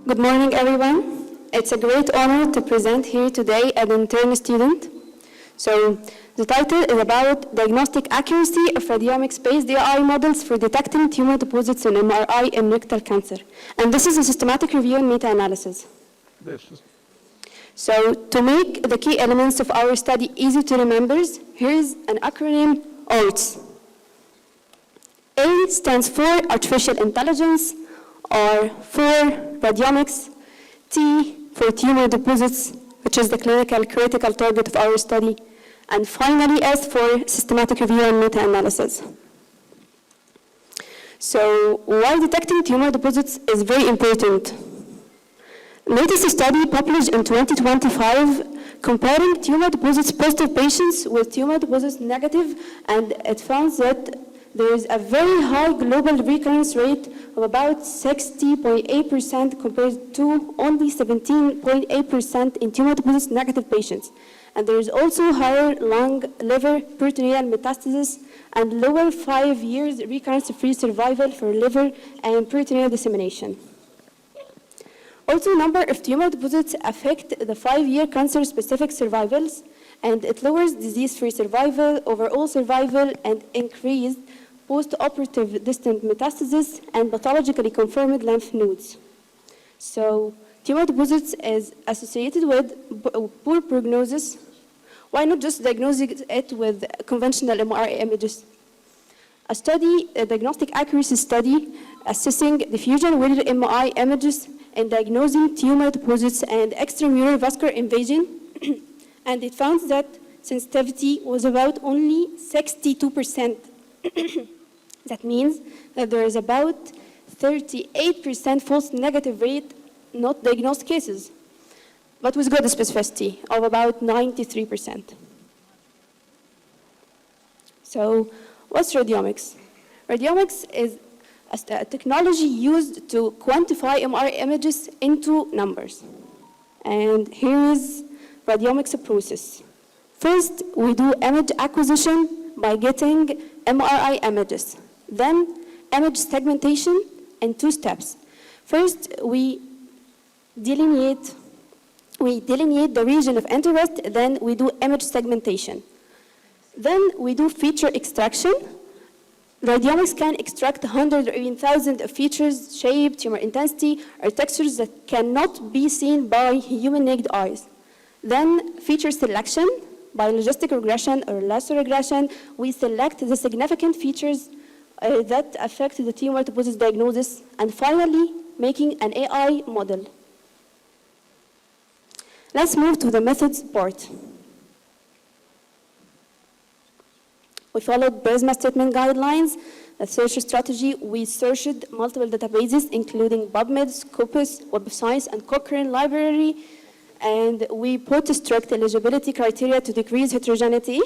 Good morning, everyone. It's a great honor to present here today as an intern student. So the title is about diagnostic accuracy of radiomics-based AI models for detecting tumor deposits in MRI and rectal cancer. And this is a systematic review and meta-analysis. So to make the key elements of our study easy to remember, here is an acronym ARTS. A stands for Artificial Intelligence, R for radiomics, T for tumor deposits, which is the clinical critical target of our study, and finally S for systematic review and meta-analysis. So why detecting tumor deposits is very important. Latest study published in 2025 comparing tumor deposits positive patients with tumor deposits negative, and it found that there is a very high global recurrence rate of about 60.8% compared to only 17.8% in tumor deposits negative patients. And there is also higher lung, liver, peritoneal metastasis, and lower 5 years recurrence-free survival for liver and peritoneal dissemination. Also, number of tumor deposits affect the 5-year cancer-specific survivals, and it lowers disease-free survival, overall survival, and increased post-operative distant metastasis and pathologically confirmed lymph nodes. So, tumor deposits is associated with poor prognosis. Why not just diagnose it with conventional MRI images? A diagnostic accuracy study assessing diffusion-weighted MRI images and diagnosing tumor deposits and extramural vascular invasion, and it found that sensitivity was about only 62%. That means that there is about 38% false negative rate not diagnosed cases, but with good specificity of about 93%. So what's radiomics? Radiomics is a technology used to quantify MRI images into numbers. And here is radiomics process. First, we do image acquisition by getting MRI images. Then, image segmentation in 2 steps. First, we delineate the region of interest, then we do image segmentation. Then we do feature extraction. Radiomics can extract 100 or even 1,000 of features, shape, tumor intensity, or textures that cannot be seen by human naked eyes. Then feature selection, by logistic regression or lasso regression, we select the significant features that affect the tumor deposits diagnosis, and finally, making an AI model. Let's move to the methods part. We followed Prisma statement guidelines, the search strategy. We searched multiple databases, including PubMed, Scopus, Web of Science, and Cochrane Library, and we put strict eligibility criteria to decrease heterogeneity.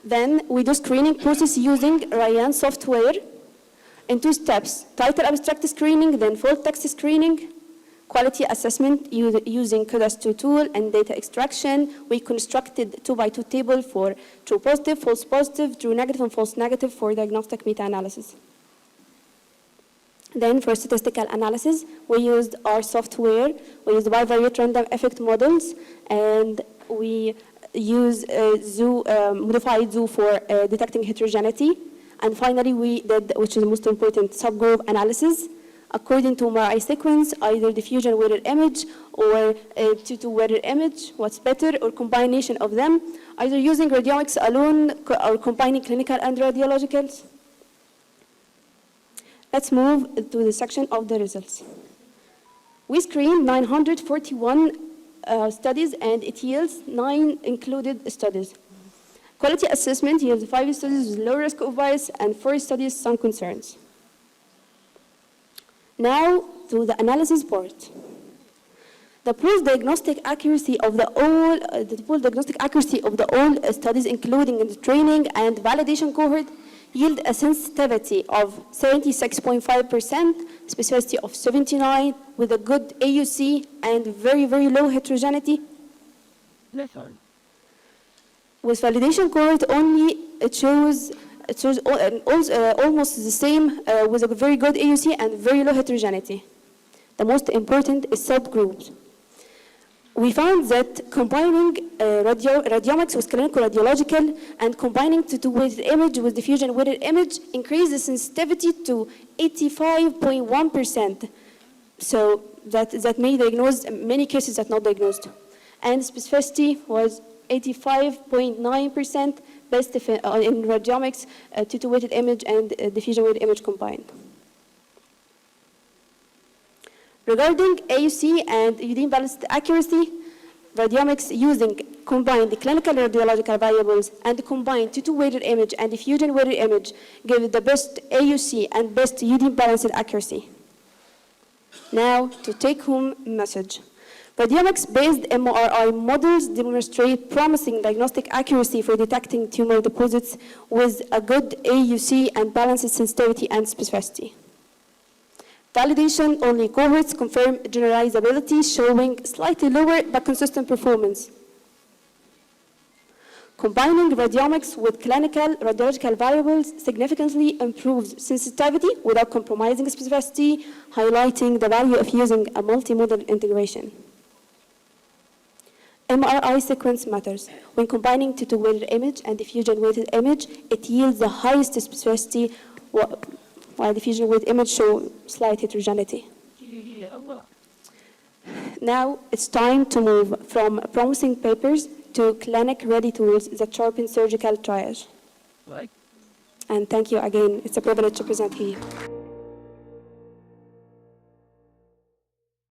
Then we do screening process using Ryan software in 2 steps: title abstract screening, then full text screening, quality assessment using CUDAS2 tool, and data extraction. We constructed 2x2 table for true positive, false positive, true negative, and false negative for diagnostic meta-analysis. Then for statistical analysis, we used our software. We used bivariate random effect models, and we use modified zoo for detecting heterogeneity. And finally, we did, which is the most important, subgroup analysis according to MRI sequence, either diffusion-weighted image or T2-weighted image, what's better, or combination of them, either using radiomics alone or combining clinical and radiologicals. Let's move to the section of the results. We screened 941 studies, and it yields 9 included studies. Quality assessment yields 5 studies with low risk of bias and 4 studies some concerns. Now to the analysis part. The pooled diagnostic accuracy of the all studies, including in the training and validation cohort, yield a sensitivity of 76.5%, specificity of 79, with a good AUC and very, very low heterogeneity. With validation cohort only, it shows it shows almost the same with a very good AUC and very low heterogeneity. The most important is subgroups. We found that combining radiomics with clinical radiological and combining weighted image with diffusion weighted image increased the sensitivity to 85.1%. So that may diagnose many cases that not diagnosed. And specificity was 85.9% best in radiomics, weighted image and diffusion weighted image combined. Regarding AUC and UD balanced accuracy, radiomics using combined clinical radiological variables and combined weighted image and diffusion weighted image gave the best AUC and best UD balanced accuracy. Now, to take-home message. Radiomics-based MRI models demonstrate promising diagnostic accuracy for detecting tumor deposits with a good AUC and balanced sensitivity and specificity. Validation-only cohorts confirm generalizability, showing slightly lower but consistent performance. Combining radiomics with clinical radiological variables significantly improves sensitivity without compromising specificity, highlighting the value of using a multimodal integration. MRI sequence matters. When combining weighted image and diffusion weighted image, it yields the highest specificity, while diffusion weighted image show slight heterogeneity. Now it's time to move from promising papers to clinic-ready tools that sharpen surgical triage. And thank you again. It's a privilege to present here.